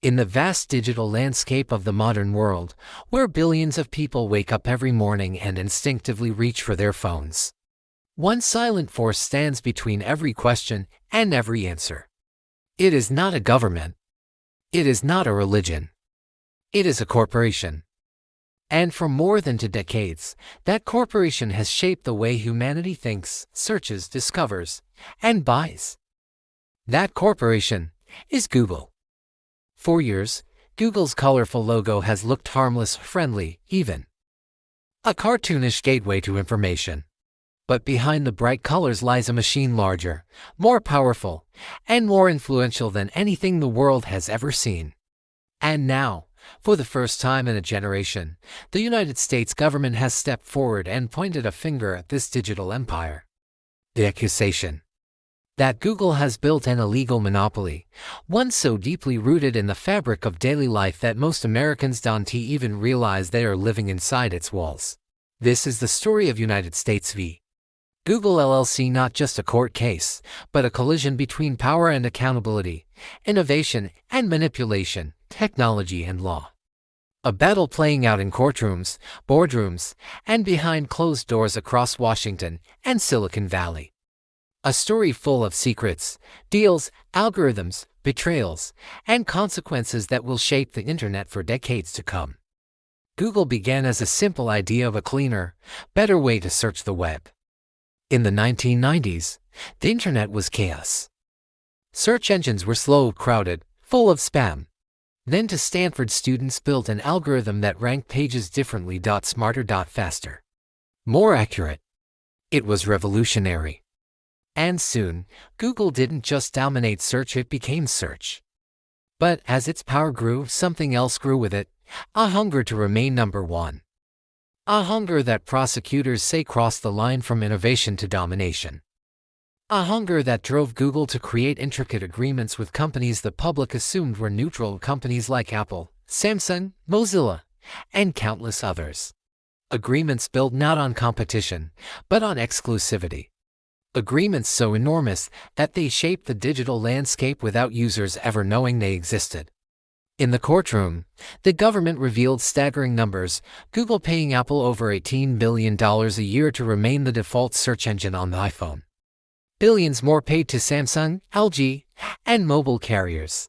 In the vast digital landscape of the modern world, where billions of people wake up every morning and instinctively reach for their phones, one silent force stands between every question and every answer. It is not a government. It is not a religion. It is a corporation. And for more than 2 decades, that corporation has shaped the way humanity thinks, searches, discovers, and buys. That corporation is Google. For years, Google's colorful logo has looked harmless, friendly, even a cartoonish gateway to information. But behind the bright colors lies a machine larger, more powerful, and more influential than anything the world has ever seen. And now, for the first time in a generation, the United States government has stepped forward and pointed a finger at this digital empire. The accusation that Google has built an illegal monopoly, one so deeply rooted in the fabric of daily life that most Americans don't even realize they are living inside its walls. This is the story of United States v. Google LLC, not just a court case, but a collision between power and accountability, innovation and manipulation, technology and law. A battle playing out in courtrooms, boardrooms, and behind closed doors across Washington and Silicon Valley. A story full of secrets, deals, algorithms, betrayals, and consequences that will shape the internet for decades to come. Google began as a simple idea of a cleaner, better way to search the web. In the 1990s, the internet was chaos. Search engines were slow, crowded, full of spam. Then Stanford students built an algorithm that ranked pages differently, smarter, faster, more accurate. It was revolutionary. And soon, Google didn't just dominate search, it became search. But as its power grew, something else grew with it, a hunger to remain number one. A hunger that prosecutors say crossed the line from innovation to domination. A hunger that drove Google to create intricate agreements with companies the public assumed were neutral, companies like Apple, Samsung, Mozilla, and countless others. Agreements built not on competition, but on exclusivity. Agreements so enormous that they shaped the digital landscape without users ever knowing they existed. In the courtroom, the government revealed staggering numbers, Google paying Apple over $18 billion a year to remain the default search engine on the iPhone. Billions more paid to Samsung, LG, and mobile carriers.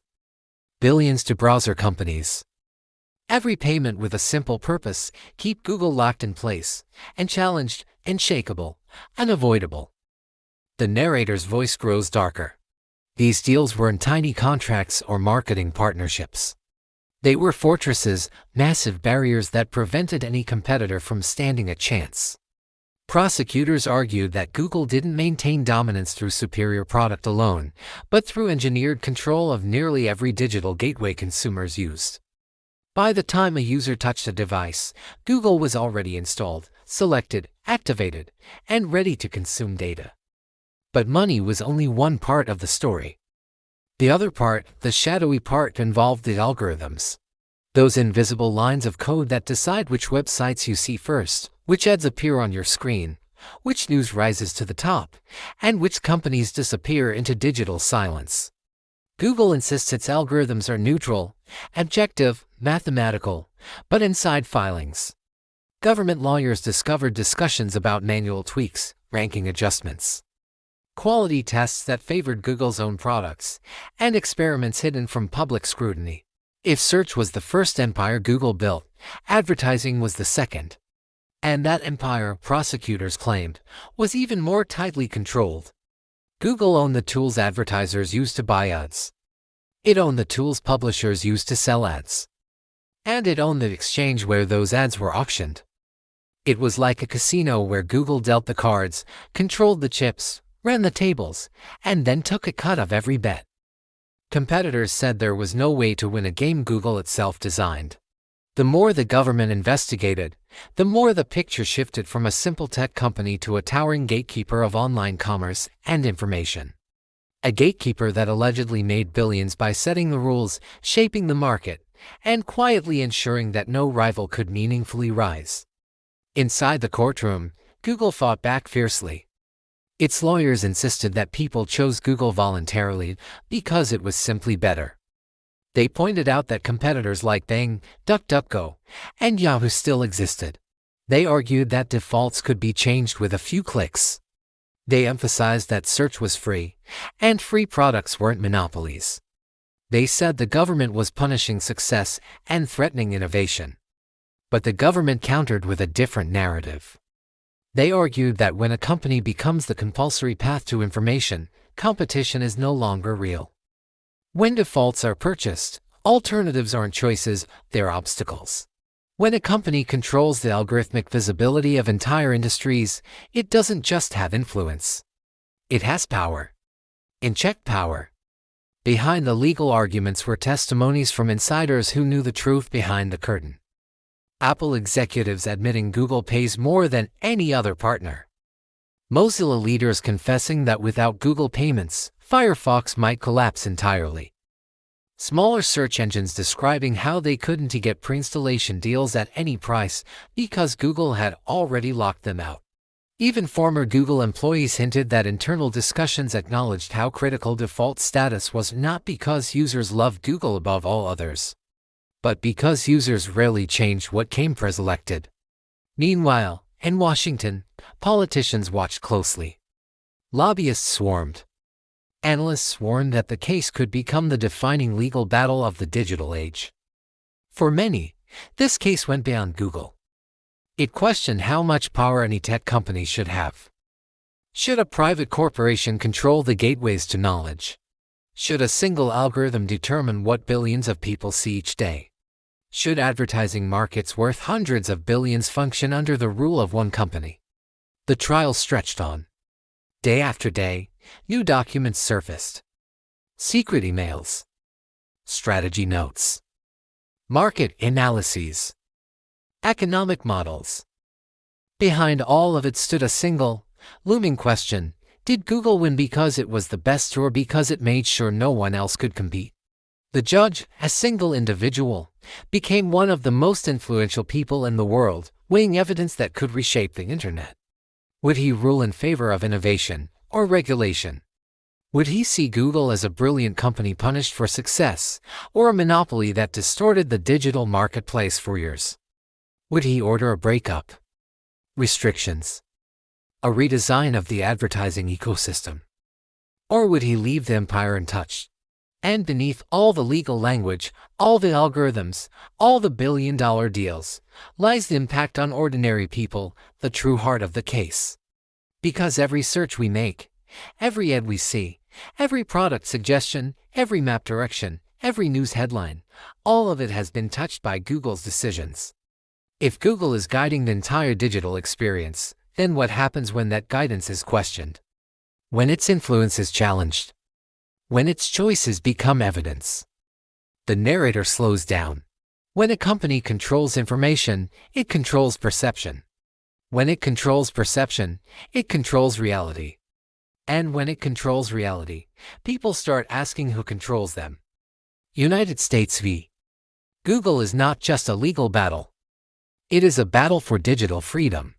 Billions to browser companies. Every payment with a simple purpose: keep Google locked in place, unchallenged, unshakable, unavoidable. The narrator's voice grows darker. These deals weren't tiny contracts or marketing partnerships. They were fortresses, massive barriers that prevented any competitor from standing a chance. Prosecutors argued that Google didn't maintain dominance through superior product alone, but through engineered control of nearly every digital gateway consumers used. By the time a user touched a device, Google was already installed, selected, activated, and ready to consume data. But money was only one part of the story. The other part, the shadowy part, involved the algorithms. Those invisible lines of code that decide which websites you see first, which ads appear on your screen, which news rises to the top, and which companies disappear into digital silence. Google insists its algorithms are neutral, objective, mathematical, but inside filings, government lawyers discovered discussions about manual tweaks, ranking adjustments, quality tests that favored Google's own products, and experiments hidden from public scrutiny. If search was the first empire Google built, advertising was the second. And that empire, prosecutors claimed, was even more tightly controlled. Google owned the tools advertisers used to buy ads. It owned the tools publishers used to sell ads. And it owned the exchange where those ads were auctioned. It was like a casino where Google dealt the cards, controlled the chips, ran the tables, and then took a cut of every bet. Competitors said there was no way to win a game Google itself designed. The more the government investigated, the more the picture shifted from a simple tech company to a towering gatekeeper of online commerce and information. A gatekeeper that allegedly made billions by setting the rules, shaping the market, and quietly ensuring that no rival could meaningfully rise. Inside the courtroom, Google fought back fiercely. Its lawyers insisted that people chose Google voluntarily because it was simply better. They pointed out that competitors like Bing, DuckDuckGo, and Yahoo still existed. They argued that defaults could be changed with a few clicks. They emphasized that search was free, and free products weren't monopolies. They said the government was punishing success and threatening innovation. But the government countered with a different narrative. They argued that when a company becomes the compulsory path to information, competition is no longer real. When defaults are purchased, alternatives aren't choices, they're obstacles. When a company controls the algorithmic visibility of entire industries, it doesn't just have influence. It has power. Unchecked power. Behind the legal arguments were testimonies from insiders who knew the truth behind the curtain. Apple executives admitting Google pays more than any other partner. Mozilla leaders confessing that without Google payments, Firefox might collapse entirely. Smaller search engines describing how they couldn't get pre-installation deals at any price because Google had already locked them out. Even former Google employees hinted that internal discussions acknowledged how critical default status was not because users loved Google above all others, but because users rarely changed what came pre-selected. Meanwhile, in Washington, politicians watched closely. Lobbyists swarmed. Analysts warned that the case could become the defining legal battle of the digital age. For many, this case went beyond Google. It questioned how much power any tech company should have. Should a private corporation control the gateways to knowledge? Should a single algorithm determine what billions of people see each day? Should advertising markets worth hundreds of billions function under the rule of one company? The trial stretched on. Day after day, new documents surfaced. Secret emails. Strategy notes. Market analyses. Economic models. Behind all of it stood a single, looming question: did Google win because it was the best or because it made sure no one else could compete? The judge, a single individual, became one of the most influential people in the world, weighing evidence that could reshape the internet. Would he rule in favor of innovation or regulation? Would he see Google as a brilliant company punished for success, or a monopoly that distorted the digital marketplace for years? Would he order a breakup? Restrictions? A redesign of the advertising ecosystem? Or would he leave the empire untouched? And beneath all the legal language, all the algorithms, all the billion-dollar deals, lies the impact on ordinary people, the true heart of the case. Because every search we make, every ad we see, every product suggestion, every map direction, every news headline, all of it has been touched by Google's decisions. If Google is guiding the entire digital experience, then what happens when that guidance is questioned? When its influence is challenged? When its choices become evidence? The narrator slows down. When a company controls information, it controls perception. When it controls perception, it controls reality. And when it controls reality, people start asking who controls them. United States v. Google is not just a legal battle. It is a battle for digital freedom.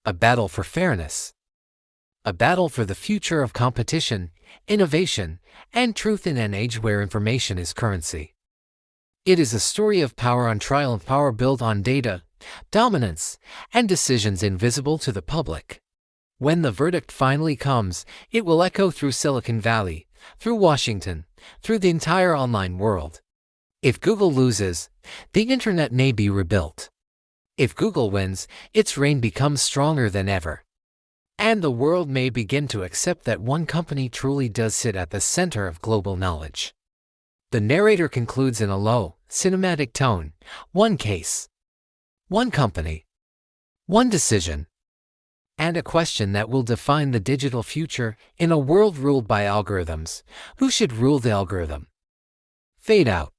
A battle for fairness. A battle for the future of competition, innovation, and truth in an age where information is currency. It is a story of power on trial, of power built on data, dominance, and decisions invisible to the public. When the verdict finally comes, it will echo through Silicon Valley, through Washington, through the entire online world. If Google loses, the internet may be rebuilt. If Google wins, its reign becomes stronger than ever. And the world may begin to accept that one company truly does sit at the center of global knowledge. The narrator concludes in a low, cinematic tone: one case, one company, one decision, and a question that will define the digital future in a world ruled by algorithms. Who should rule the algorithm? Fade out.